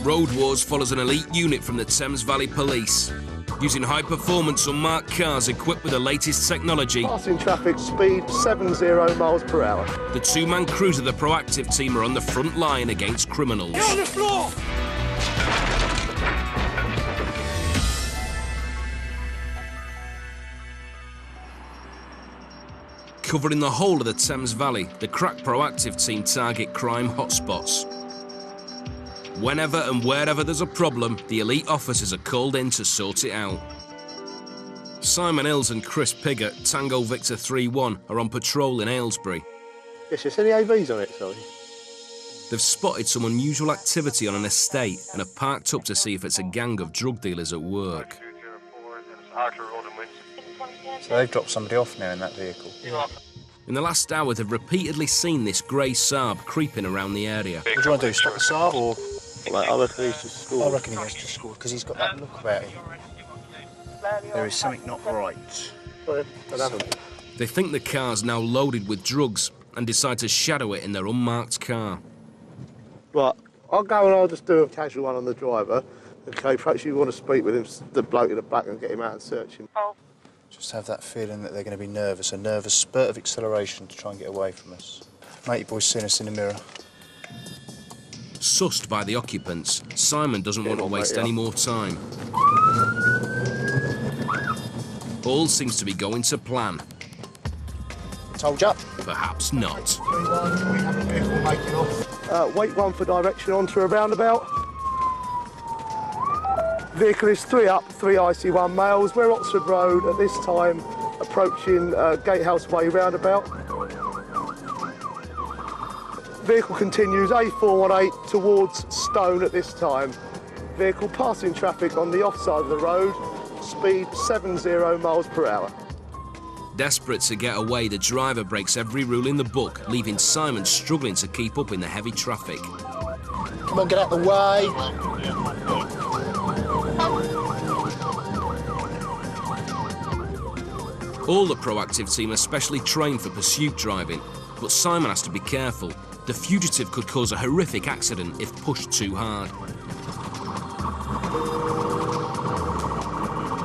Road Wars follows an elite unit from the Thames Valley Police. Using high-performance unmarked cars equipped with the latest technology. Passing traffic, speed 70 miles per hour. The two-man crews of the proactive team are on the front line against criminals. Get on the floor! Covering the whole of the Thames Valley, the crack proactive team target crime hotspots. Whenever and wherever there's a problem, the elite officers are called in to sort it out. Simon Hills and Chris Piggott, Tango Victor 3-1, are on patrol in Aylesbury. Yes, any AVs on it, sorry? They've spotted some unusual activity on an estate and have parked up to see if it's a gang of drug dealers at work. So they've dropped somebody off now in that vehicle? Yeah. In the last hour, they've repeatedly seen this grey Saab creeping around the area. What do you want to do, stop the Saab or...? Like, I reckon he's just scored. I reckon he has just scored, because he's got that look about him. There is something not right. They think the car's now loaded with drugs and decide to shadow it in their unmarked car. Right, I'll go and I'll just do a casual one on the driver. Okay, perhaps you want to speak with him, the bloke in the back, and get him out and search him. Just have that feeling that they're going to be nervous, a nervous spurt of acceleration to try and get away from us. Matey boy's seen us in the mirror. Sussed by the occupants, Simon doesn't want to waste any more time. All seems to be going to plan. Told ya. Perhaps not. Wait one for direction onto a roundabout. Vehicle is 3 up, 3 IC1 males. We're Oxford Road at this time, approaching Gatehouse Way roundabout. Vehicle continues A418 towards Stone at this time. Vehicle passing traffic on the offside of the road, speed 70 miles per hour. Desperate to get away, the driver breaks every rule in the book, leaving Simon struggling to keep up in the heavy traffic. Come on, get out the way. All the proactive team are specially trained for pursuit driving, but Simon has to be careful. The fugitive could cause a horrific accident if pushed too hard.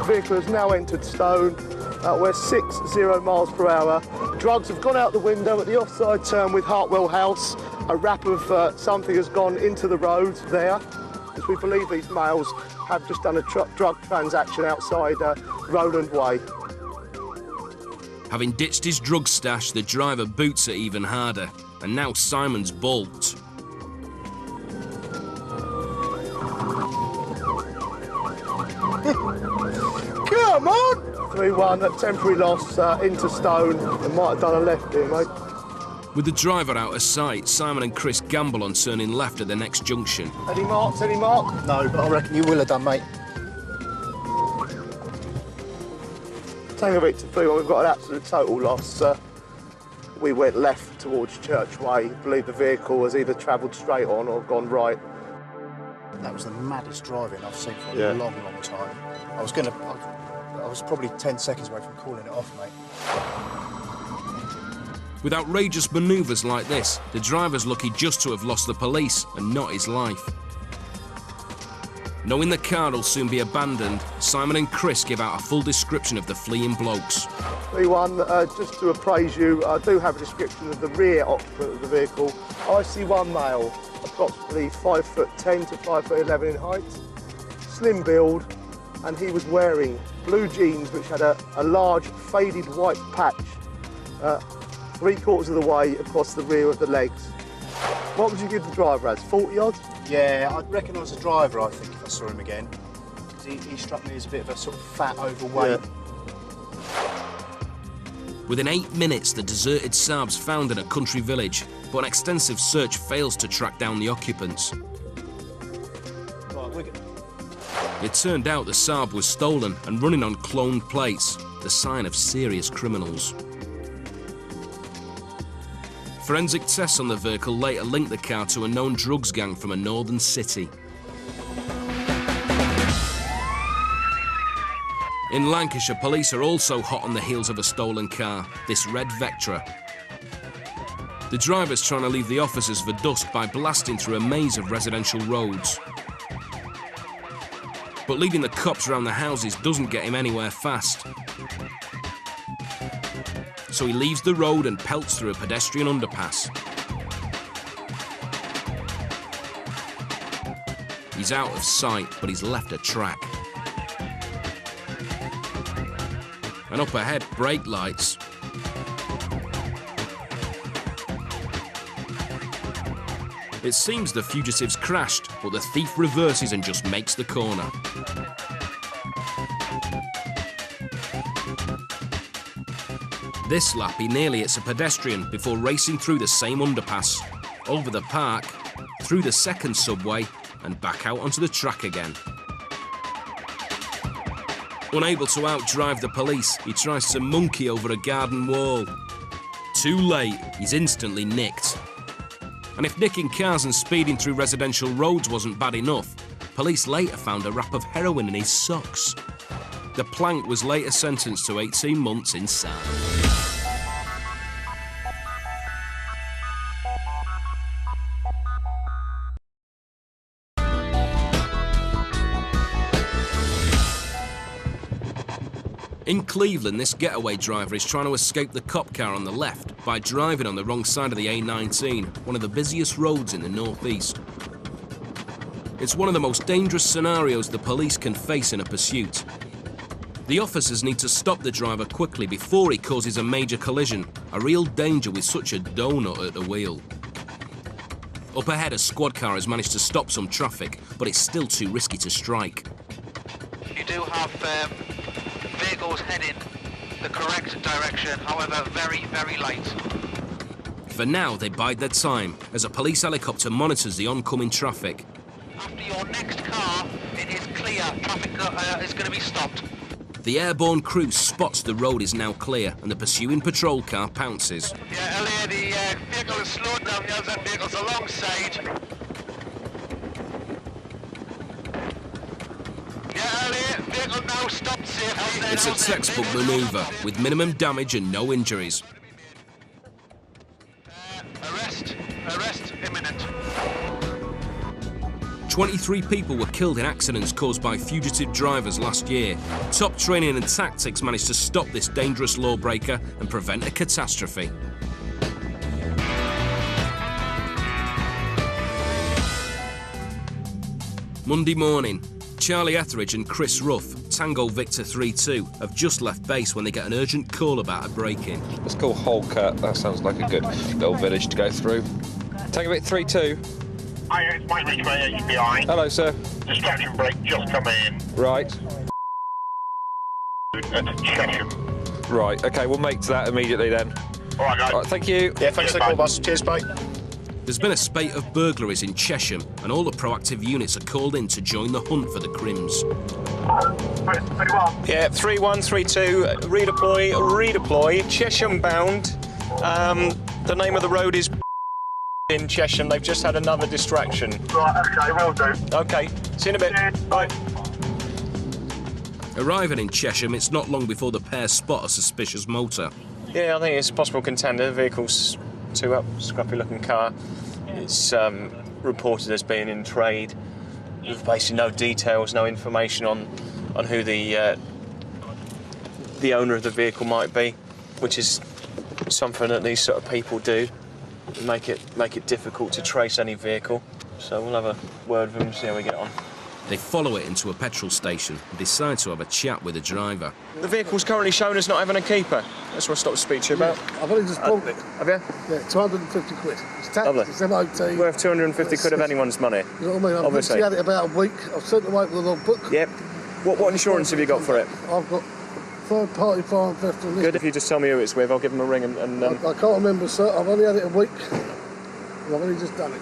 Vehicle has now entered Stone. We're 60 miles per hour. Drugs have gone out the window at the offside turn with Hartwell House. A wrap of something has gone into the road there, as we believe these males have just done a drug transaction outside Rowland Way. Having ditched his drug stash, the driver boots it even harder, and now Simon's balked. Come on! 3-1, temporary loss into Stone. They might have done a left here, mate. With the driver out of sight, Simon and Chris gamble on turning left at the next junction. Any marks, any mark? No, but I reckon you will have done, mate. Tango Victor 3-1, we've got an absolute total loss. We went left towards Church Way. I believe the vehicle has either travelled straight on or gone right. That was the maddest driving I've seen for a long, long time. I was probably 10 seconds away from calling it off, mate. With outrageous manoeuvres like this, the driver's lucky just to have lost the police and not his life. Knowing the car will soon be abandoned, Simon and Chris give out a full description of the fleeing blokes. 3-1, just to appraise you, I do have a description of the rear occupant of the vehicle. IC1 male, approximately 5'10" to 5'11" in height, slim build, and he was wearing blue jeans which had a large faded white patch 3/4 of the way across the rear of the legs. What would you give the driver as, 40 odds? Yeah, I'd recognise the driver, I think, if I saw him again. He struck me as a bit of a sort of fat, overweight. Yeah. Within 8 minutes, the deserted Saab's found in a country village, but an extensive search fails to track down the occupants. Right, It turned out the Saab was stolen and running on cloned plates, the sign of serious criminals. Forensic tests on the vehicle later linked the car to a known drugs gang from a northern city. In Lancashire, police are also hot on the heels of a stolen car, this red Vectra. The driver's trying to leave the officers for dust by blasting through a maze of residential roads. But leading the cops around the houses doesn't get him anywhere fast. So he leaves the road and pelts through a pedestrian underpass. He's out of sight, but he's left a track. And up ahead, brake lights. It seems the fugitive's crashed, but the thief reverses and just makes the corner. This lap, he nearly hits a pedestrian before racing through the same underpass, over the park, through the second subway, and back out onto the track again. Unable to outdrive the police, he tries to monkey over a garden wall. Too late, he's instantly nicked. And if nicking cars and speeding through residential roads wasn't bad enough, police later found a wrap of heroin in his socks. The plank was later sentenced to 18 months inside. In Cleveland, this getaway driver is trying to escape the cop car on the left by driving on the wrong side of the A19, one of the busiest roads in the northeast. It's one of the most dangerous scenarios the police can face in a pursuit. The officers need to stop the driver quickly before he causes a major collision, a real danger with such a donut at the wheel. Up ahead, a squad car has managed to stop some traffic, but it's still too risky to strike. You do have vehicles heading the correct direction, however very, very light. For now, they bide their time as a police helicopter monitors the oncoming traffic. After your next car, it is clear. Traffic is going to be stopped. The airborne crew spots the road is now clear and the pursuing patrol car pounces. Yeah, Elliot, the vehicle is slowed down. The other vehicle's alongside. Yeah, Elliot, vehicle now stopped safely. It's a textbook maneuver with minimum damage and no injuries. Arrest imminent. 23 people were killed in accidents caused by fugitive drivers last year. Top training and tactics managed to stop this dangerous lawbreaker and prevent a catastrophe. Monday morning, Charlie Etheridge and Chris Ruff, Tango Victor 3-2, have just left base when they get an urgent call about a break-in. Let's call Holcut. That sounds like a good little village to go through. Tango Victor 3-2. Hi, it's Mike Ridgway, HBI. Hello, sir. Distraction brake just come in Right. at Chesham. Right, OK, we'll make to that immediately then. All right, guys. All right, thank you. Yeah, thanks for the call, boss. Cheers, bye. There's been a spate of burglaries in Chesham, and all the proactive units are called in to join the hunt for the crims. 31. Yeah, 3132, redeploy, Chesham bound. The name of the road is in Chesham. They've just had another distraction. Right, okay, will do. Okay, see you in a bit. Cheers, bye. Arriving in Chesham, it's not long before the pair spot a suspicious motor. Yeah, I think it's a possible contender. The vehicle's two-up, scruffy-looking car. It's reported as being in trade. With basically no details, no information on who the owner of the vehicle might be, which is something that these sort of people do. Make it difficult to trace any vehicle. So we'll have a word with them, see how we get on. They follow it into a petrol station and decide to have a chat with the driver. The vehicle's currently shown as not having a keeper. That's what I stopped to speak to you about. I've only just bought it. Have you? Yeah, 250 quid. It's tax, Lovely. it's MOT. Worth 250 quid of anyone's money. You know what I mean? I've Obviously. literally had it about a week. I've sent it away with a logbook. Yep. What insurance have you got for it? I've got third-party fire and theft on this. Good, if you just tell me who it's with, I'll give them a ring and I can't remember, sir. I've only had it a week. And I've only just done it.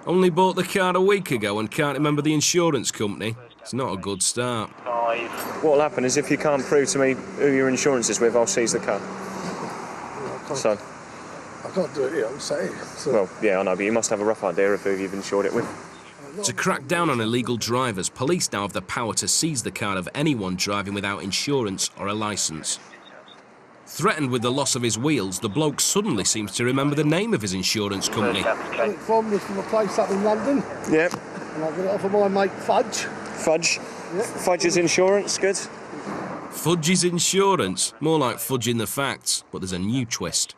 Only bought the car a week ago and can't remember the insurance company. It's not a good start. what'll happen is if you can't prove to me who your insurance is with, I'll seize the car. So, I can't do it here, I'm saying. So. well, yeah, I know, but you must have a rough idea of who you've insured it with. To crack down on illegal drivers, police now have the power to seize the car of anyone driving without insurance or a licence. Threatened with the loss of his wheels, the bloke suddenly seems to remember the name of his insurance company. I was from a place up in London. Yep. And I got it off of my mate Fudge. Fudge. Fudge's insurance, good? Fudge's insurance? More like fudging the facts, but there's a new twist.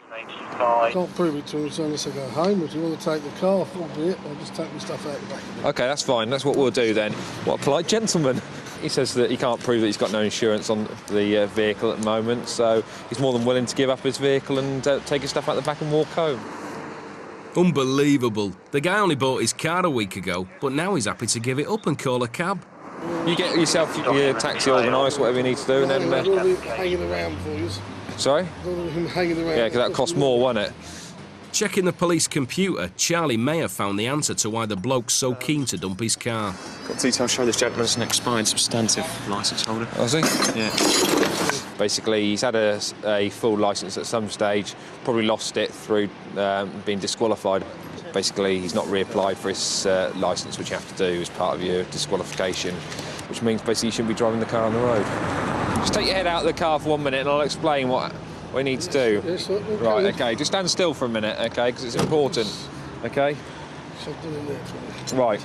Can't prove it to him unless I go home. If you want to take the car, albeit, I'll just take my stuff out the back of it. OK, that's fine. That's what we'll do then. What a polite gentleman. He says that he can't prove that he's got no insurance on the vehicle at the moment, so he's more than willing to give up his vehicle and take his stuff out the back and walk home. Unbelievable. The guy only bought his car a week ago, but now he's happy to give it up and call a cab. You get yourself your taxi organised, whatever you need to do, and then... hanging around for you. Sorry? Him hanging around. Yeah, because that costs more, won't it? Checking the police computer, Charlie may have found the answer to why the bloke's so keen to dump his car. Got details show this gentleman's an expired substantive licence holder. Was he? Yeah. Basically, he's had a full licence at some stage, probably lost it through being disqualified. Basically, he's not reapplied for his licence, which you have to do as part of your disqualification, which means basically you shouldn't be driving the car on the road. Just take your head out of the car for 1 minute and I'll explain what we need to do. Yes, right, OK, just stand still for a minute, OK, because it's important, OK? Right.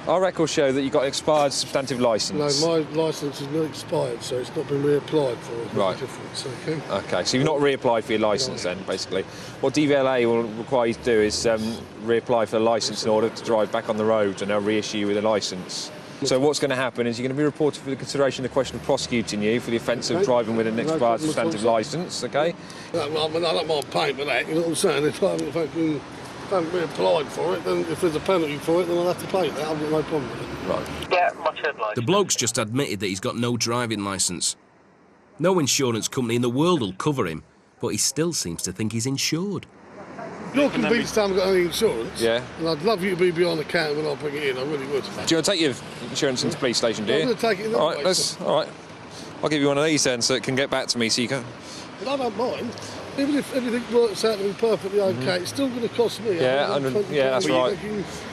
Our records show that you've got an expired substantive licence. No, my licence is not expired, so it's not been reapplied for. Right. Difference, okay? OK, so you've not reapplied for your licence then, basically. What DVLA will require you to do is reapply for a licence in order to drive back on the road, and they'll reissue you with a licence. So what's going to happen is you're going to be reported for the consideration of the question of prosecuting you for the offence of driving with an expired substantive licence, OK? I don't mind paying for that, you know what I'm saying? If I haven't reapplied for it, then if there's a penalty for it, then I'll have to pay that. I've got no problem with it. Right. Yeah, much obliged. The bloke's just admitted that he's got no driving licence. No insurance company in the world will cover him, but he still seems to think he's insured. You're convinced I haven't got any insurance. Yeah. And I'd love you to be behind the counter when I bring it in, I really would. Do you want to take your insurance into the police station, do you? I'm going to take it in. All right, all right. I'll give you one of these then so it can get back to me so you can... But I don't mind. Even if everything works out to be perfectly okay, it's still going to cost me. Yeah, that's right.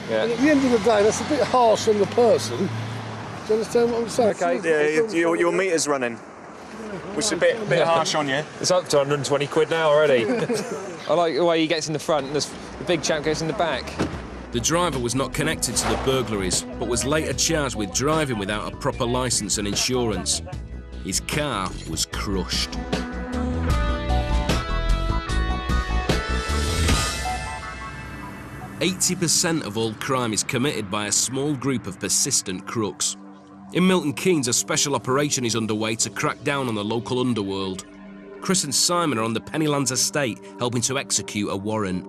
Yeah. And at the end of the day, that's a bit harsh on the person. Do you understand what I'm saying? Okay. Yeah, your meter's running. Which is a bit harsh on you. It's up to 120 quid now already. I like the way he gets in the front and the big chap gets in the back. The driver was not connected to the burglaries, but was later charged with driving without a proper licence and insurance. His car was crushed. "80% of all crime is committed by a small group of persistent crooks. In Milton Keynes, a special operation is underway to crack down on the local underworld. Chris and Simon are on the Pennylands estate, helping to execute a warrant.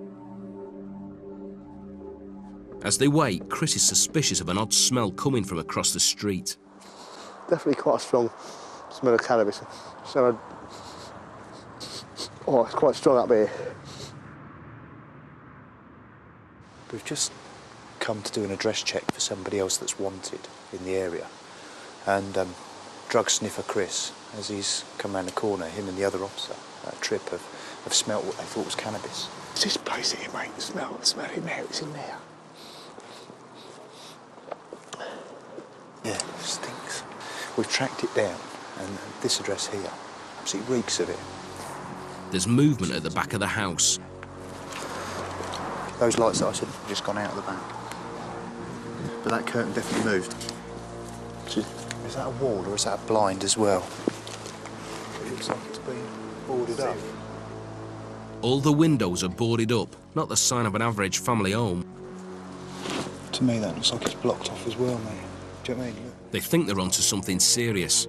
As they wait, Chris is suspicious of an odd smell coming from across the street. Definitely quite a strong smell of cannabis. So, oh, it's quite strong up here. We've just come to do an address check for somebody else that's wanted in the area. And drug sniffer Chris, as he's come round the corner, him and the other officer, that trip, have smelt what they thought was cannabis. It's this place here, mate. Smell it now. It's in there. Yeah, it stinks. We've tracked it down, and this address here absolutely reeks of it. There's movement at the back of the house. Those lights that I said have just gone out of the back. But that curtain definitely moved. Is that a wall or is that a blind as well? It looks like it's been boarded up. All the windows are boarded up, not the sign of an average family home. To me, that looks like it's blocked off as well, mate. Do you know what I mean? They think they're onto something serious,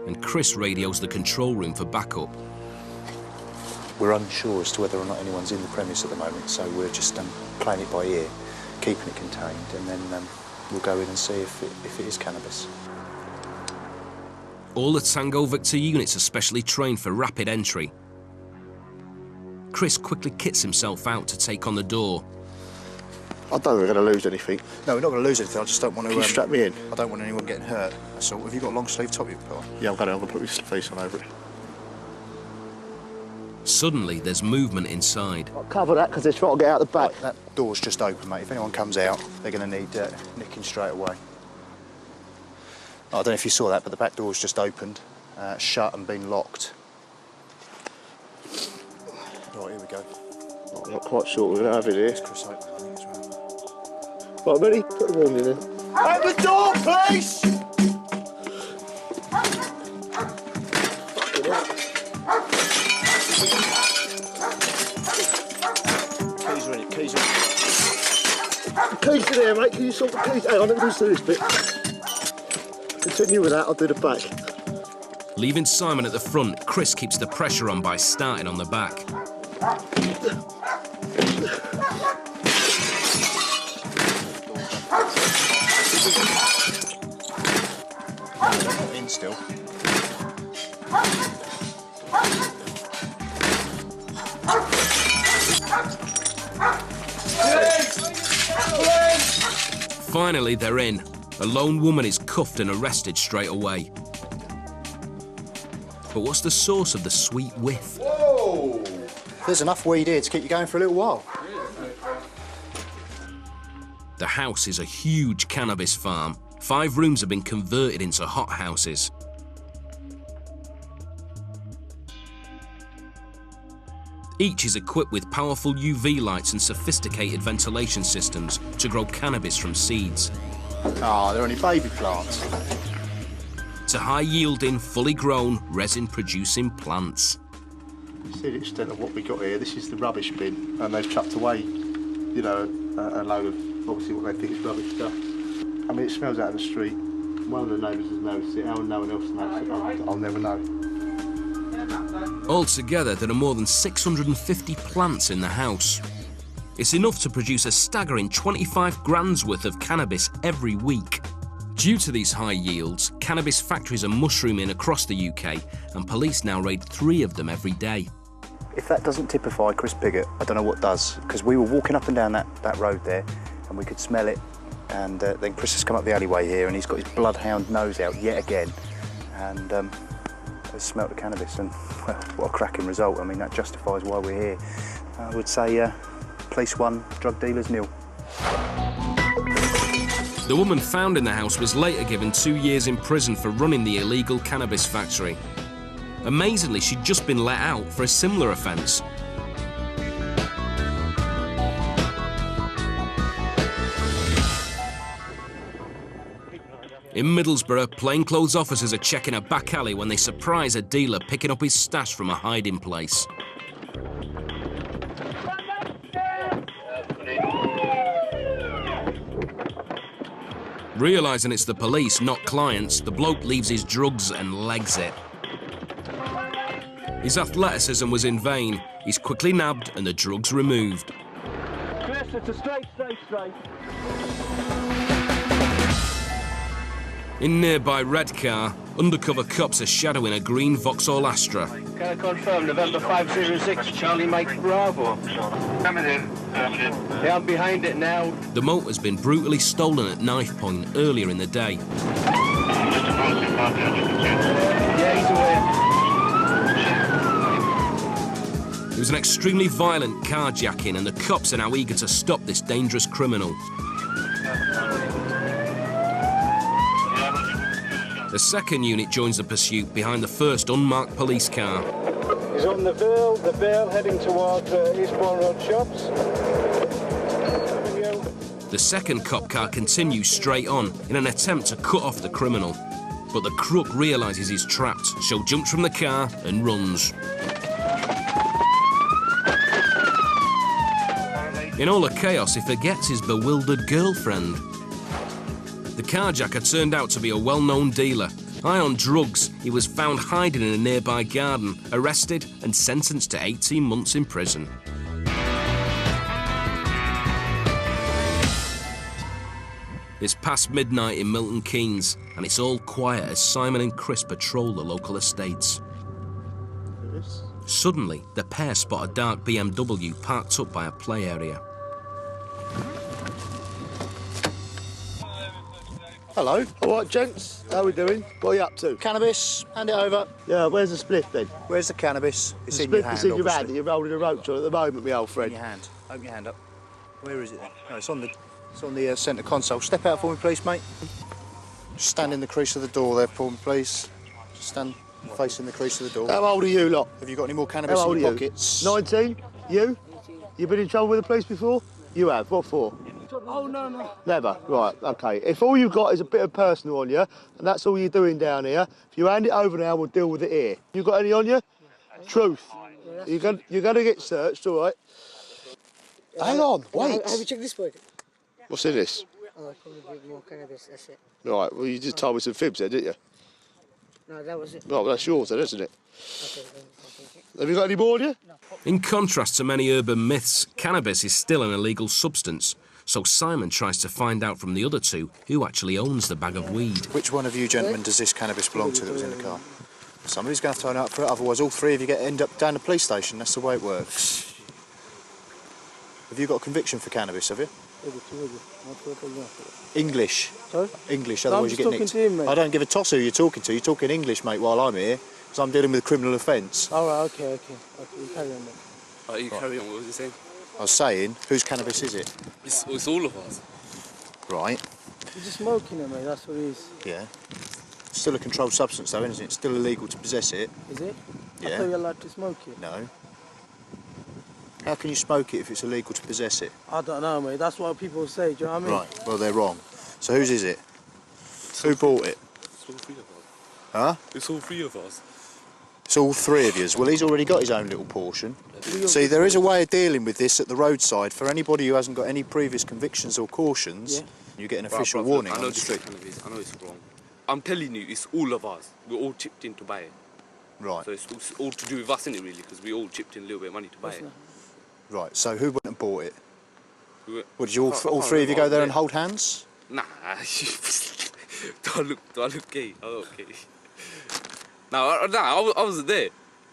and Chris radios the control room for backup. We're unsure as to whether or not anyone's in the premise at the moment, so we're just playing it by ear, keeping it contained, and then we'll go in and see if it is cannabis. All the Tango Victor units are specially trained for rapid entry. Chris quickly kits himself out to take on the door. I don't think we're going to lose anything. No, we're not going to lose anything. I just don't want to... Can you strap me in? I don't want anyone getting hurt. That's all. Have you got a long sleeve top you put on? Yeah, I'm going to put my face on over it. Suddenly, there's movement inside. I'll cover that because they're trying to get out the back. Right, that door's just open, mate. If anyone comes out, they're going to need nicking straight away. I don't know if you saw that, but the back door's just opened, shut and been locked. Right, here we go. I'm not quite sure we're going to have it here. It's Chris open, I think, as well. Right, ready? Put the warning in. Open the door, please! police in here, mate. Can you sort the police? Hang on, let me just do this bit. Continue with that, I'll do the back. Leaving Simon at the front, Chris keeps the pressure on by starting on the back. In still. Finally, they're in. A lone woman is cuffed and arrested straight away. But what's the source of the sweet whiff? Whoa! There's enough weed here to keep you going for a little while. The house is a huge cannabis farm. 5 rooms have been converted into hothouses. Each is equipped with powerful UV lights and sophisticated ventilation systems to grow cannabis from seeds. Ah, they're only baby plants. To high-yielding, fully grown, resin-producing plants. See the extent of what we got here. This is the rubbish bin, and they've chucked away, you know, a load of obviously what they think is rubbish stuff. I mean, it smells out in the street. One of the neighbours has noticed it. How no one else noticed it, I'll never know. Altogether, there are more than 650 plants in the house. It's enough to produce a staggering 25 grand's worth of cannabis every week. Due to these high yields, cannabis factories are mushrooming across the UK, and police now raid 3 of them every day. If that doesn't typify Chris Piggott, I don't know what does, because we were walking up and down that road there, and we could smell it, and then Chris has come up the alleyway here, and he's got his bloodhound nose out yet again, and has smelt the cannabis, and well, what a cracking result. I mean, that justifies why we're here. I would say police 1, drug dealers 0. The woman found in the house was later given 2 years in prison for running the illegal cannabis factory. Amazingly, she'd just been let out for a similar offence. In Middlesbrough, plainclothes officers are checking a back alley when they surprise a dealer picking up his stash from a hiding place. Realising it's the police, not clients, the bloke leaves his drugs and legs it. His athleticism was in vain. He's quickly nabbed and the drugs removed. Chris, it's a straight. In nearby Redcar, undercover cops are shadowing a green Vauxhall Astra. Can I confirm November 506, Charlie Mike Bravo? Coming in. Yeah, I'm behind it now. The motor's been brutally stolen at knife point earlier in the day. Yeah, he's away. It was an extremely violent carjacking, and the cops are now eager to stop this dangerous criminal. The second unit joins the pursuit behind the first unmarked police car. He's on the Vale heading towards Eastbourne Road Shops. The second cop car continues straight on in an attempt to cut off the criminal. But the crook realises he's trapped, so jumps from the car and runs. In all the chaos, he forgets his bewildered girlfriend. The carjacker turned out to be a well-known dealer. High on drugs, he was found hiding in a nearby garden, arrested and sentenced to 18 months in prison. It's past midnight in Milton Keynes, and it's all quiet as Simon and Chris patrol the local estates. Suddenly, the pair spot a dark BMW parked up by a play area. Hello. All right, gents, how we doing? What are you up to? Cannabis, hand it over. Yeah, where's the spliff then? Where's the cannabis? It's The in your spliff hand, is in your hand, obviously. you're rolling a rope to it at the moment, my old In friend. your hand. Open your hand up. Where is it then? No, it's on the centre console. Step out for me, please, mate. Stand in the crease of the door there for me, please. Just stand facing the crease of the door. How old are you lot? Have you got any more cannabis How old in are your you? pockets? 19? You? You been in trouble with the police before? You have. What for? Oh, no. Never. Right, okay. If all you've got is a bit of personal on you, and that's all you're doing down here, if you hand it over now, we'll deal with it here. You got any on you? Truth. You're going to get searched, all right? Hang on, wait. Have you checked this pocket? What's in this? Oh, I couldn't give more cannabis, that's it. Right, well, you just told me some fibs there, didn't you? No, that was it. Right, well, that's yours then, isn't it? Okay, then I'll take it. Have you got any more, do you? No. In contrast to many urban myths, cannabis is still an illegal substance. So Simon tries to find out from the other two who actually owns the bag of weed. Which one of you gentlemen does this cannabis belong to that was in the car? Somebody's going to have to turn up for it, otherwise all three of you end up down the police station. That's the way it works. Have you got a conviction for cannabis, have you? English. Sorry? English, No, otherwise you I'm get just nicked. talking to him, mate. I don't give a toss who you're talking to. You're talking English, mate, while I'm here, because I'm dealing with a criminal offence. All right, okay, you carry on, mate. You carry on, what was you saying? I was saying, whose cannabis is it? It's all of us. Right, You're just smoking it, mate, that's what it is. yeah. Still a controlled substance though, isn't it? It's still illegal to possess it. Is it? I Yeah. thought you're allowed to smoke it. No. How can you smoke it if it's illegal to possess it? I don't know, mate, that's what people say, do you know what I mean? Right, well they're wrong. So whose is it? Who bought it? It's all three of us. Huh? It's all three of us. It's all three of yous. Well, he's already got his own little portion. See, there is a way of dealing with this at the roadside. For anybody who hasn't got any previous convictions or cautions, you get an official warning I on know the this street. cannabis. I know it's wrong. I'm telling you, it's all of us. We're all chipped in to buy it. Right, So it's all to do with us, isn't it, really? Because we all chipped in a little bit of money to buy it. right. So who went and bought it? We were- What, did you I can't all three of you go remember. there and hold hands? Nah, do I look gay? I look gay. No, I wasn't there.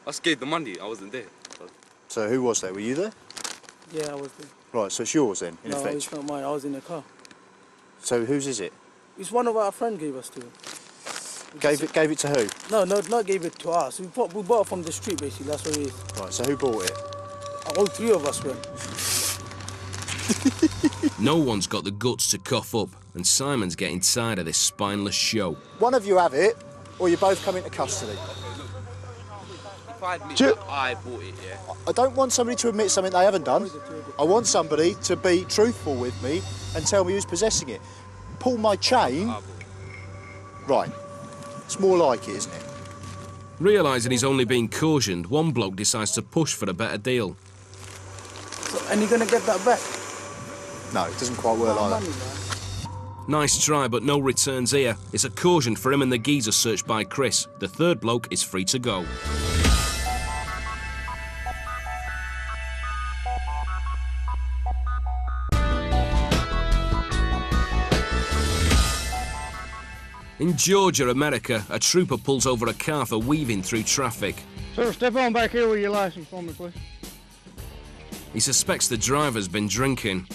I gave the money. I wasn't there. So who was there? Were you there? Yeah, I was there. Right, so it's yours then, in No, effect. it's not mine, I was in the car. So whose is it? It's one of our friends gave us to. Gave it to who? No, not gave it to us. We bought it from the street, basically, that's what it is. Right, so who bought it? All three of us went. No one's got the guts to cough up, and Simon's getting tired of this spineless show. One of you have it, or you both come into custody. If I admit Do- that I bought it, yeah. I don't want somebody to admit something they haven't done. I want somebody to be truthful with me and tell me who's possessing it. Pull my chain. I bought it. Right. It's more like it, isn't it? Realising he's only being cautioned, one bloke decides to push for a better deal. So, and you're gonna get that back? No, it doesn't quite work like Money, that. man. Nice try, but no returns here. It's a caution for him and the geezer searched by Chris. The third bloke is free to go. In Georgia, America, a trooper pulls over a car for weaving through traffic. Sir, step on back here with your license for me, please. He suspects the driver's been drinking.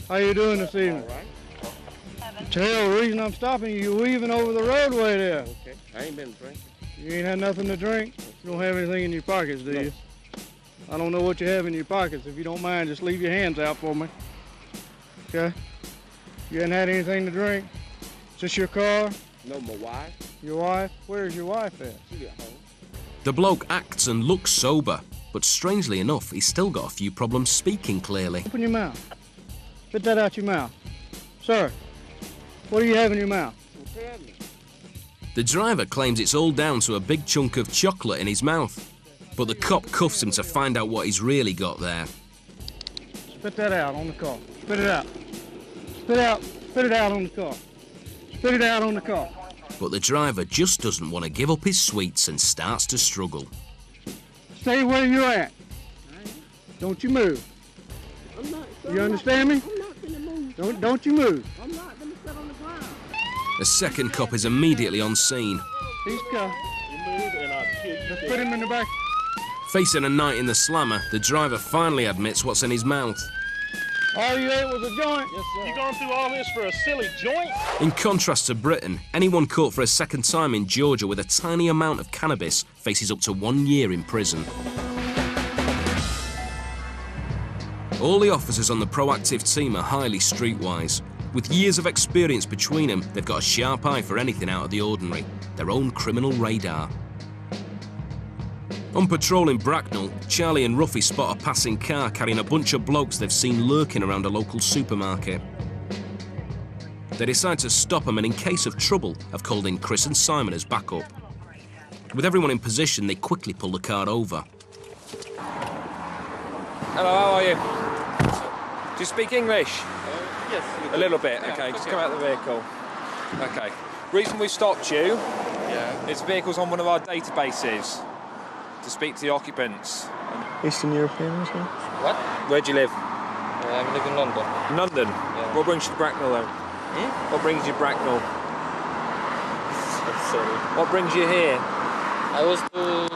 How you doing this evening? All right. Tell the reason I'm stopping you, you're weaving over the roadway there. Okay, I ain't been drinking. You ain't had nothing to drink? You don't have anything in your pockets, do you? I don't know what you have in your pockets. If you don't mind, just leave your hands out for me. Okay? You hadn't had anything to drink? Is this your car? No, my wife. Your wife? Where's your wife at? She at home. The bloke acts and looks sober, but strangely enough, he's still got a few problems speaking clearly. Open your mouth. Spit that out your mouth. Sir, what do you have in your mouth? The driver claims it's all down to a big chunk of chocolate in his mouth, but the cop cuffs him to find out what he's really got there. Spit that out on the car. Spit it out. Spit it out on the car. Spit it out on the car. But the driver just doesn't want to give up his sweets and starts to struggle. Stay where you're at. Don't you move. You understand me? Don't you move. The second cop is immediately on scene. He's got. Let's put him in the back. Facing a night in the slammer, the driver finally admits what's in his mouth. All you ate was a joint? Yes, sir. You going through all this for a silly joint? In contrast to Britain, anyone caught for a second time in Georgia with a tiny amount of cannabis faces up to 1 year in prison. All the officers on the proactive team are highly streetwise. With years of experience between them, they've got a sharp eye for anything out of the ordinary, their own criminal radar. On patrol in Bracknell, Charlie and Ruffy spot a passing car carrying a bunch of blokes they've seen lurking around a local supermarket. They decide to stop them and in case of trouble have called in Chris and Simon as backup. With everyone in position, they quickly pull the car over. Hello, how are you? Do you speak English? Yeah, Yes. A little bit, okay. Just come out of the vehicle. Okay. Reason we stopped you is vehicles on one of our databases to speak to the occupants. Eastern European as well? What? Where do you live? I live in London. London? Yeah. What brings you to Bracknell though? What brings you to Bracknell? Sorry. What brings you here? I was to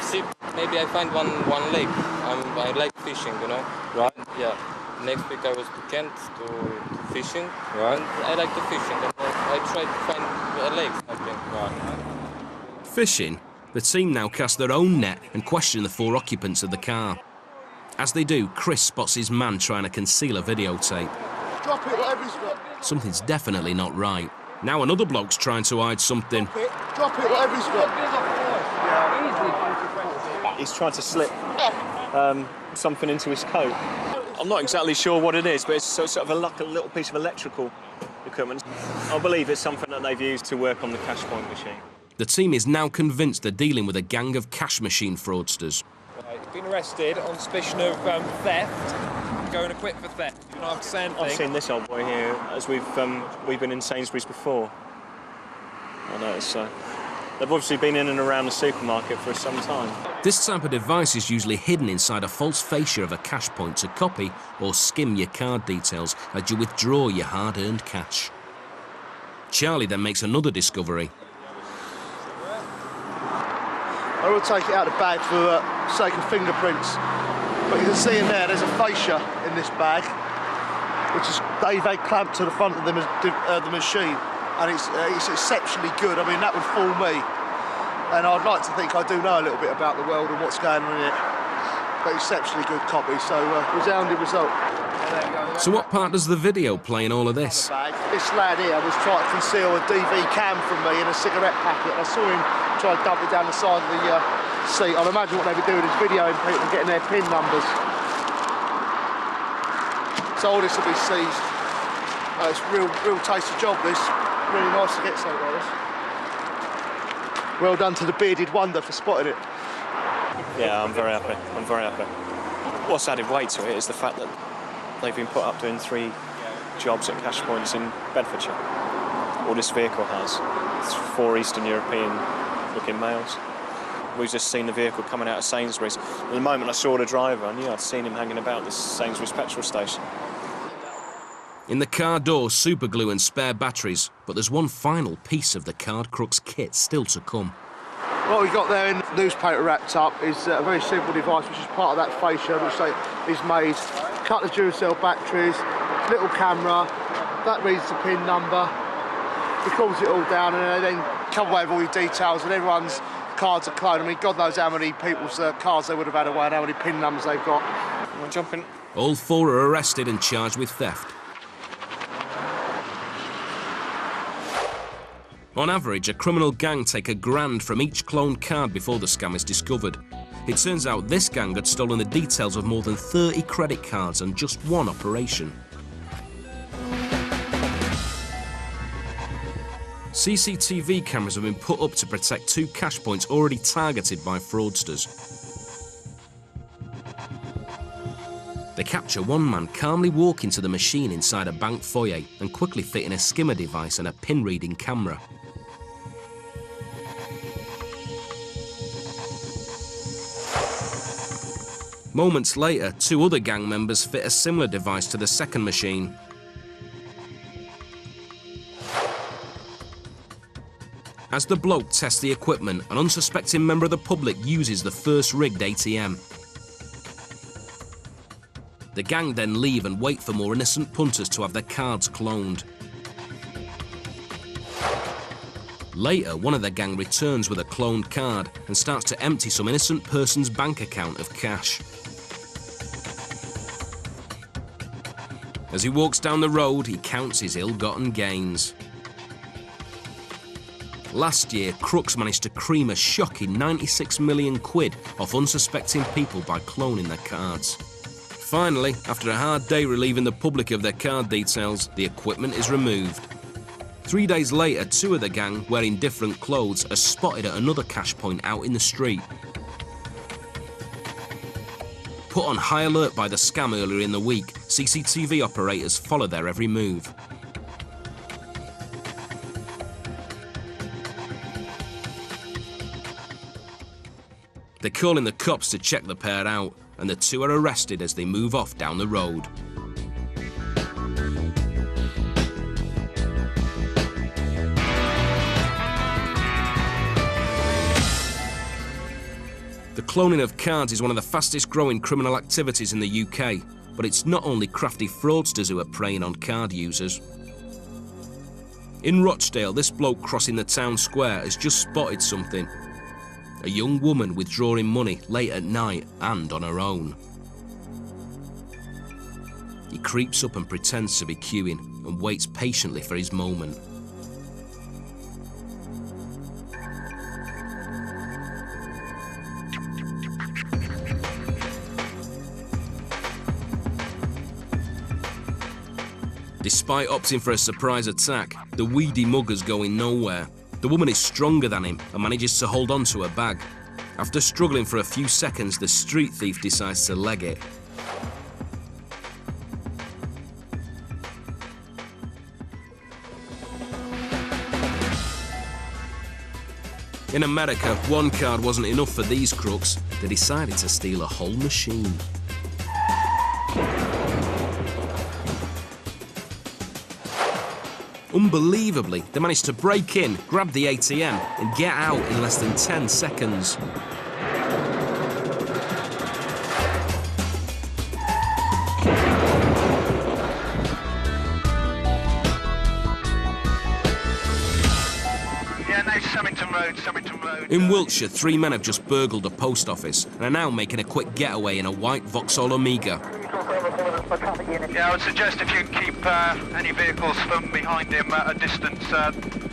see, maybe I find one lake. I like fishing, you know? Right. Yeah. Next week I was to Kent to fishing. Right. And I like the fishing. And I tried to find a lake, something. Right. Fishing? The team now cast their own net and question the 4 occupants of the car. As they do, Chris spots his man trying to conceal a videotape. Drop it, whatever he's got. Something's definitely not right. Now another bloke's trying to hide something. Drop it, whatever he's got. He's trying to slip something into his coat. I'm not exactly sure what it is, but it's sort of a little piece of electrical equipment. I believe it's something that they've used to work on the cash point machine. The team is now convinced they're dealing with a gang of cash machine fraudsters. Right. Been arrested on suspicion of theft. Going equipped for theft. You don't have to say anything. I've seen this old boy here as we've been in Sainsbury's before. I noticed so. They've obviously been in and around the supermarket for some time. This type of device is usually hidden inside a false fascia of a cash point to copy or skim your card details as you withdraw your hard-earned cash. Charlie then makes another discovery. I will take it out of the bag for sake of fingerprints. But you can see in there, there's a fascia in this bag, which is they clamped to the front of the machine. And it's exceptionally good. I mean, that would fool me. And I'd like to think I do know a little bit about the world and what's going on in it. But exceptionally good copy, so resounding result. So what part does the video play in all of this? This lad here was trying to conceal a DV cam from me in a cigarette packet. I saw him try to dump it down the side of the seat. I'd imagine what they were doing is videoing people and getting their PIN numbers. So all this will be seized. It's a real tasty job, this. Really nice to get something like this. Well done to the bearded wonder for spotting it. Yeah, I'm very happy. I'm very happy. What's added weight to it is the fact that they've been put up doing 3 jobs at cash points in Bedfordshire. All this vehicle has. It's 4 Eastern European-looking males. We've just seen the vehicle coming out of Sainsbury's. At the moment I saw the driver, I knew I'd seen him hanging about this Sainsbury's petrol station. In the car door, super glue and spare batteries, but there's one final piece of the card crooks kit still to come. What we've got there in newspaper wrapped up is a very simple device which is part of that fascia which is made. A couple of Duracell batteries, little camera, that reads the PIN number, records it all down and then come away with all your details and everyone's cards are cloned. I mean, God knows how many people's cards they would have had away and how many PIN numbers they've got. I'm jumping. All 4 are arrested and charged with theft. On average, a criminal gang take $1,000 from each cloned card before the scam is discovered. It turns out this gang had stolen the details of more than 30 credit cards on just one operation. CCTV cameras have been put up to protect 2 cash points already targeted by fraudsters. They capture one man calmly walking to the machine inside a bank foyer and quickly fitting a skimmer device and a pin-reading camera. Moments later, 2 other gang members fit a similar device to the second machine. As the bloke tests the equipment, an unsuspecting member of the public uses the first rigged ATM. The gang then leave and wait for more innocent punters to have their cards cloned. Later, one of the gang returns with a cloned card and starts to empty some innocent person's bank account of cash. As he walks down the road, he counts his ill-gotten gains. Last year, crooks managed to cream a shocking 96 million quid off unsuspecting people by cloning their cards. Finally, after a hard day relieving the public of their card details, the equipment is removed. 3 days later, 2 of the gang, wearing different clothes, are spotted at another cash point out in the street. Put on high alert by the scam earlier in the week, CCTV operators follow their every move. They call in the cops to check the pair out, and the two are arrested as they move off down the road. The cloning of cards is one of the fastest growing criminal activities in the UK, but it's not only crafty fraudsters who are preying on card users. In Rochdale, this bloke crossing the town square has just spotted something. A young woman withdrawing money late at night and on her own. He creeps up and pretends to be queuing and waits patiently for his moment. Despite opting for a surprise attack, the weedy mugger's going nowhere. The woman is stronger than him and manages to hold on to her bag. After struggling for a few seconds, the street thief decides to leg it. In America, one card wasn't enough for these crooks. They decided to steal a whole machine. Unbelievably, they managed to break in, grab the ATM, and get out in less than 10 seconds. Yeah, no, Summington Road. In Wiltshire, 3 men have just burgled a post office and are now making a quick getaway in a white Vauxhall Omega. Yeah, I would suggest if you can keep any vehicles from behind him at a distance.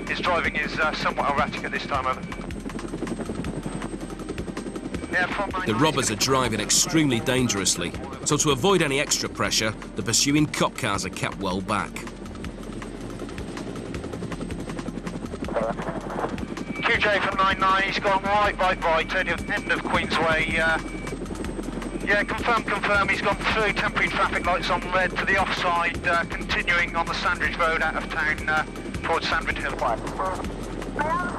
His driving is somewhat erratic at this time, over. Yeah, the robbers are driving extremely dangerously, so to avoid any extra pressure, the pursuing cop cars are kept well back. QJ from 99, he's gone right, at the end of Queensway. Yeah, confirm, he's gone through temporary traffic lights on red to the offside, continuing on the Sandridge Road out of town towards Sandridge Hill.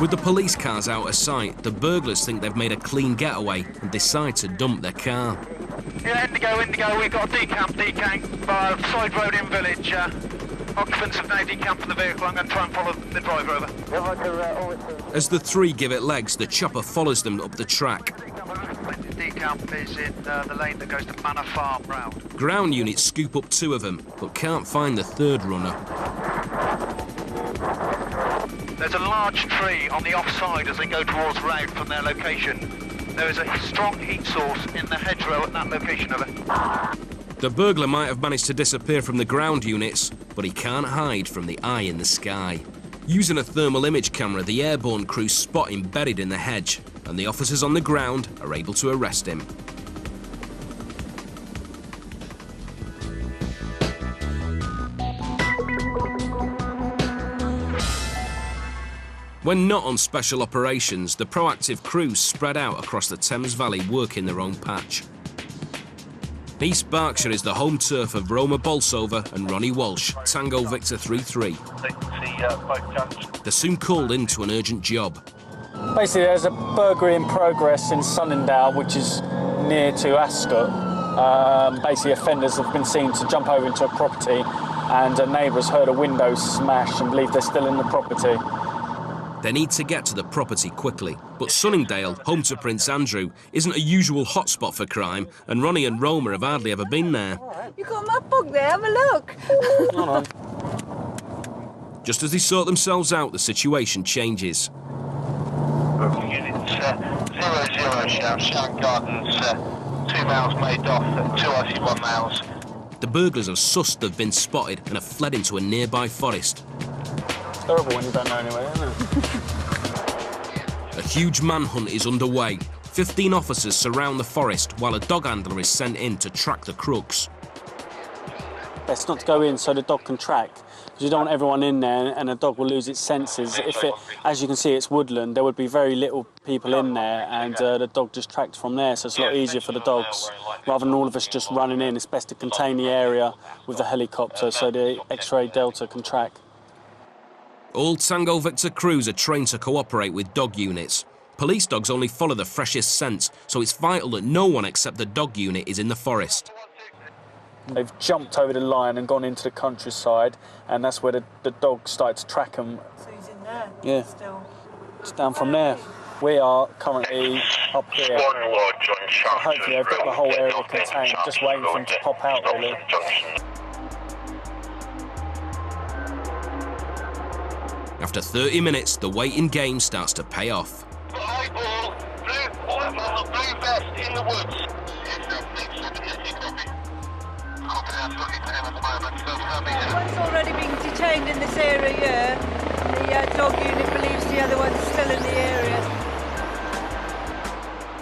With the police cars out of sight, the burglars think they've made a clean getaway and decide to dump their car. Yeah, Indigo, we've got a decamp, side road in village. Occupants have now decamped from the vehicle. I'm going to try and follow the driver over. As the three give it legs, the chopper follows them up the track. Decamp is in the lane that goes to Manor Farm round. Ground units scoop up 2 of them, but can't find the third runner. There's a large tree on the offside as they go towards Round from their location. There is a strong heat source in the hedgerow at that location, over. The burglar might have managed to disappear from the ground units, but he can't hide from the eye in the sky. Using a thermal image camera, the airborne crew spot him buried in the hedge, and the officers on the ground are able to arrest him. When not on special operations, the proactive crews spread out across the Thames Valley working their own patch. East Berkshire is the home turf of Roma Bolsover and Ronnie Walsh, Tango Victor 3-3. They're soon called into an urgent job. Basically, there's a burglary in progress in Sunningdale, which is near to Ascot. Basically, offenders have been seen to jump over into a property, and a neighbour's heard a window smash and believe they're still in the property. They need to get to the property quickly, but Sunningdale, home to Prince Andrew, isn't a usual hotspot for crime, and Ronnie and Roma have hardly ever been there. You got my book there, have a look. Hold on. Just as they sort themselves out, the situation changes. Units 00 shout, Shan Gardens, 2 miles made off, 2 icy 1 miles. The burglars have sussed they've been spotted and have fled into a nearby forest. It's terrible when you don't know anyway, isn't it? A huge manhunt is underway. 15 officers surround the forest while a dog handler is sent in to track the crooks. Best not to go in so the dog can track, because You don't want everyone in there, and the dog will lose its senses. As you can see, it's woodland. There would be very little people in there, and the dog just tracked from there. So it's a lot easier for the dogs, rather than all of us just running in. It's best to contain the area with the helicopter, so the X-ray Delta can track. All Tango Victor crews are trained to cooperate with dog units. Police dogs only follow the freshest scents, so it's vital that no one except the dog unit is in the forest. They've jumped over the line and gone into the countryside, and that's where the dog started to track them. So he's in there? Yeah. Still? It's down from there. We are currently up here. So hopefully they've got the whole area contained, just waiting for them to pop out, really. After 30 minutes, the waiting game starts to pay off. Blue vest in the woods. One's already been detained in this area here. The dog unit believes the other one's still in the area.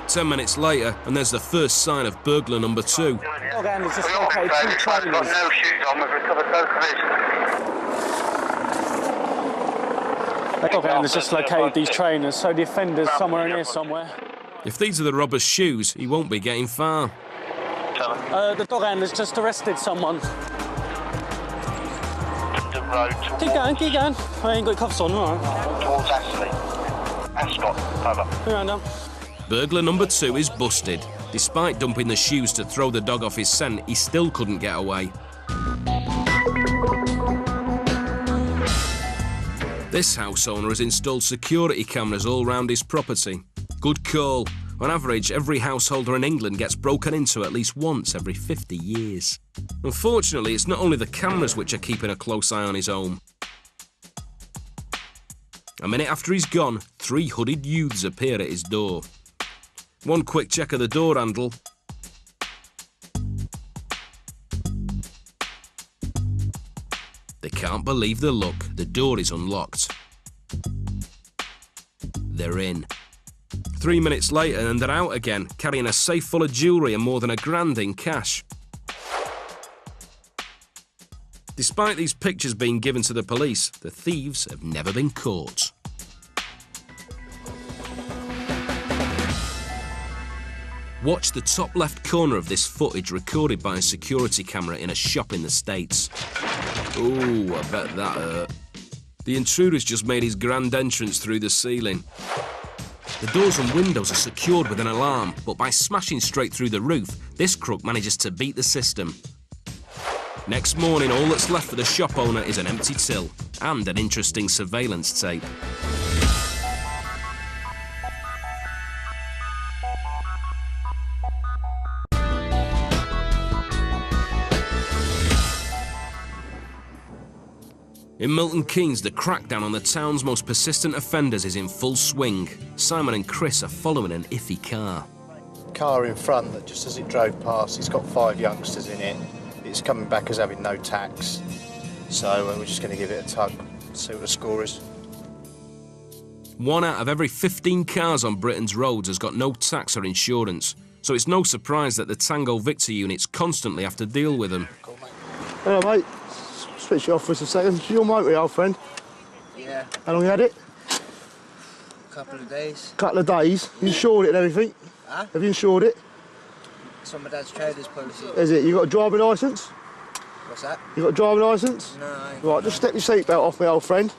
10 minutes later, and there's the first sign of burglar number 2. Dog handlers just located 2 trainers. Got no shoes on, we've recovered both of his. The dog handlers just located these trainers, so the offender's somewhere in here somewhere. If these are the robber's shoes, he won't be getting far. The dog handler's just arrested someone. Keep going, keep going. I ain't got cuffs on, all right. Towards Ashley. Ascot, over. Around up. Burglar number 2 is busted. Despite dumping the shoes to throw the dog off his scent, he still couldn't get away. This house owner has installed security cameras all round his property. Good call. On average, every householder in England gets broken into at least once every 50 years. Unfortunately, it's not only the cameras which are keeping a close eye on his home. A minute after he's gone, 3 hooded youths appear at his door. One quick check of the door handle. They can't believe the look. The door is unlocked. They're in. 3 minutes later and they're out again, carrying a safe full of jewellery and more than £1,000 in cash. Despite these pictures being given to the police, the thieves have never been caught. Watch the top left corner of this footage recorded by a security camera in a shop in the States. Ooh, I bet that hurt. The intruder's just made his grand entrance through the ceiling. The doors and windows are secured with an alarm, but by smashing straight through the roof, this crook manages to beat the system. Next morning, all that's left for the shop owner is an empty till and an interesting surveillance tape. In Milton Keynes, the crackdown on the town's most persistent offenders is in full swing. Simon and Chris are following an iffy car. Car in front that just as it drove past, it's got 5 youngsters in it. It's coming back as having no tax. So we're just going to give it a tug, see what the score is. 1 out of every 15 cars on Britain's roads has got no tax or insurance. So it's no surprise that the Tango Victor units constantly have to deal with them. Hello, mate. Switch you off for a second. It's your motor, old friend. Yeah. How long you had it? A couple of days. Couple of days. You insured it and everything? Huh? Have you insured it? It's on my dad's trader's policy. Is it? You got a driving licence? What's that? You got a driving licence? No, I ain't. Right, just step your seatbelt off me, old friend.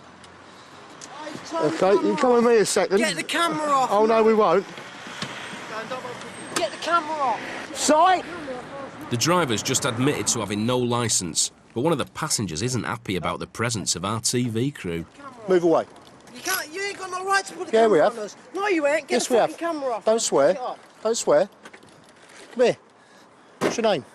Okay, you can come with me a second. Get the camera off! Oh, no, we won't. Get the camera off! Sight! The driver's just admitted to having no licence, but one of the passengers isn't happy about the presence of our TV crew. Move away. You ain't got no right to put the Yeah, we camera have. on us. No, you ain't. Get Yes, the we fucking have. camera off. Don't swear. Get off. Don't swear. Come here. What's your name?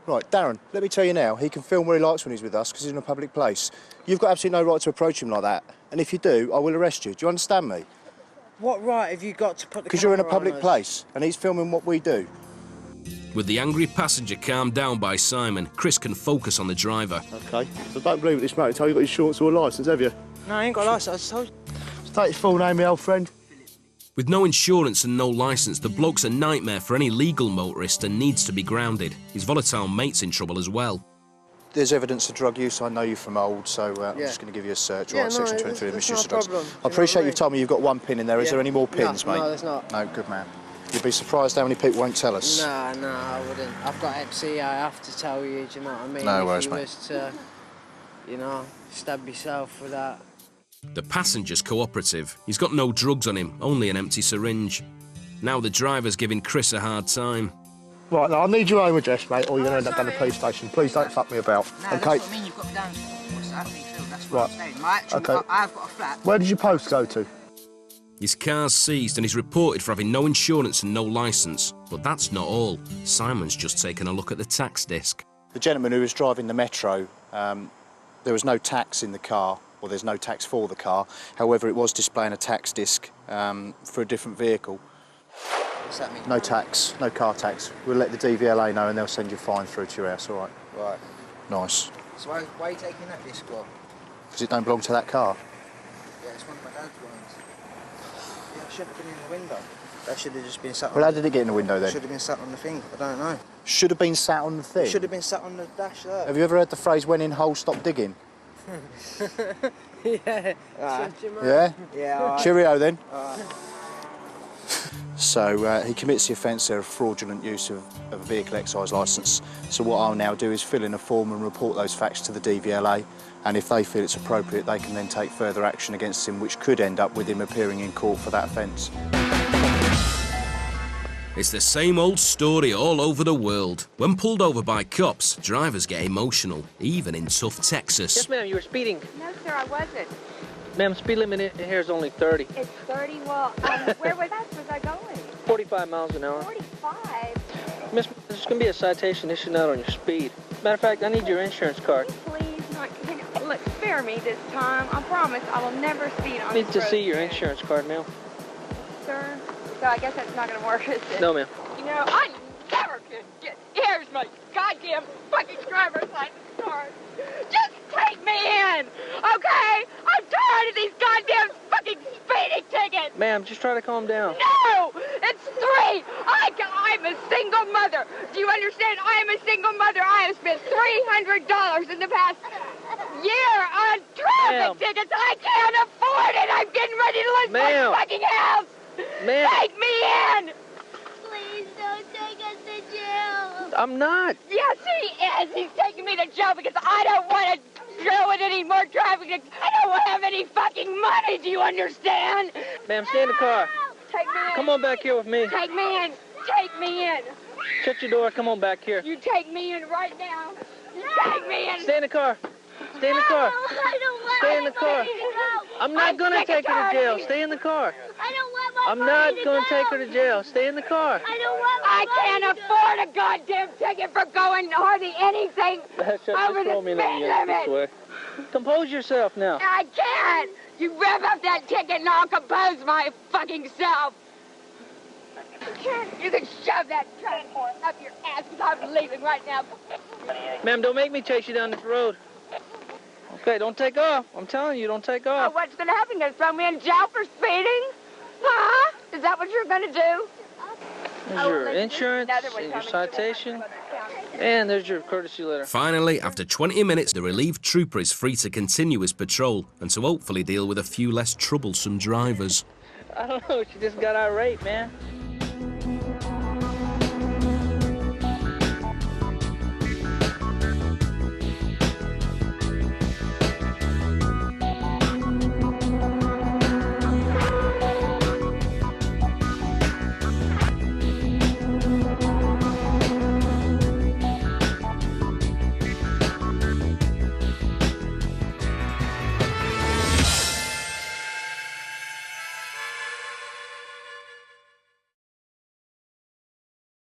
Right, Darren, let me tell you now, he can film where he likes when he's with us because he's in a public place. You've got absolutely no right to approach him like that. And if you do, I will arrest you. Do you understand me? What right have you got to put the camera on us? Because you're in a public place and he's filming what we do. With the angry passenger calmed down by Simon, Chris can focus on the driver. Okay, so don't believe it, this mate. Tell you got insurance or a licence, have you? No, I ain't got a licence. I told you. State your full name, my old friend. With no insurance and no licence, the bloke's a nightmare for any legal motorist and needs to be grounded. His volatile mate's in trouble as well. there's evidence of drug use. I know you from old, so I'm Yeah. just going to give you a search. Yeah, Right, no, Section 23 of there's misuse no of drugs. problem. I appreciate you've told me you've got one pin in there. Is Yeah. there any more pins, No, mate? no, there's not. No, good man. You'd be surprised how many people won't tell us. No, I wouldn't. I've got Hep C, I have to tell you, do you know what I mean? No worries, if you mate. was to, you know, stab yourself with that. The passenger's cooperative. He's got no drugs on him, only an empty syringe. Now the driver's giving Chris a hard time. Right, now I need your home address, mate, or you're going to end up down the police station. Please don't fuck me about. No, okay? that's what I mean, you've got me down to that's what Right. I'm saying. My actual, Okay. I've got a flat. Where did your post go to? His car's seized and he's reported for having no insurance and no licence. But that's not all. Simon's just taken a look at the tax disc. The gentleman who was driving the Metro, there was no tax in the car, or there's no tax for the car. However, it was displaying a tax disc for a different vehicle. What's that mean? No tax, no car tax. We'll let the DVLA know and they'll send you a fine through to your house, all right? Right. Nice. So why are you taking that disc off? Because it don't belong to that car. Yeah, it's one of my dad's ones. Yeah, it should have been in the window. That should have just been sat on. Well, how did it get in the window then? Should have been sat on the thing. I don't know. Should have been sat on the thing? It should have been sat on the dash there. Have you ever heard the phrase, when in hole, stop digging? Yeah. Yeah? Yeah, all right. Cheerio then. All right. So he commits the offence there of fraudulent use of a vehicle excise licence. So what I'll now do is fill in a form and report those facts to the DVLA, and if they feel it's appropriate, they can then take further action against him, which could end up with him appearing in court for that offence. It's the same old story all over the world. When pulled over by cops, drivers get emotional, even in tough Texas. Yes, ma'am, you were speeding. No, sir, I wasn't. Ma'am, speed limit in here is only 30. It's 30. Well, where was I going? 45 miles an hour. 45? Miss, there's going to be a citation issued out on your speed. Matter of fact, I need your insurance card. Please, look, spare me this time. I promise I will never speed on I need this to road see your again. insurance card, ma'am. Sir, so I guess that's not going to work, is it? No, ma'am. You know, I never can get... Here's my goddamn fucking driver's license card. Just take me in, okay? I'm tired of these goddamn fucking speeding tickets. Ma'am, just try to calm down. No! It's 3! I'm a single mother. Do you understand? I am a single mother. I have spent $300 in the past year on traffic tickets. I can't afford it. I'm getting ready to lose my fucking house. Ma'am. Take me in. Please don't take us to jail. I'm not. Yes, he is. He's taking me to jail because I don't want to deal with any more traffic tickets. I don't have any fucking money. Do you understand? Ma'am, stay in the car. Take me in. Come on back here with me. Take me in. Take me in. Shut your door. Come on back here. You take me in right now. You take me in. Stay in the car. Stay in the car. I don't want Stay in the car. I'm not going to take her to jail. Stay in the car. I don't want my I'm not going to take her to jail. Stay in the car. I don't want I can't afford a goddamn ticket for going hardly anything over the speed limit. This way. Compose yourself now. I can't. You rev up that ticket and I'll compose my fucking self. You can shove that transport up your ass because I'm leaving right now. Ma'am, don't make me chase you down this road. Okay, don't take off. I'm telling you, don't take off. Oh, what's going to happen? Going to throw me in jail for speeding? Huh? Is that what you're going to do? There's your insurance, and your citation, and there's your courtesy letter. Finally, after 20 minutes, the relieved trooper is free to continue his patrol and to hopefully deal with a few less troublesome drivers. I don't know, she just got irate, man.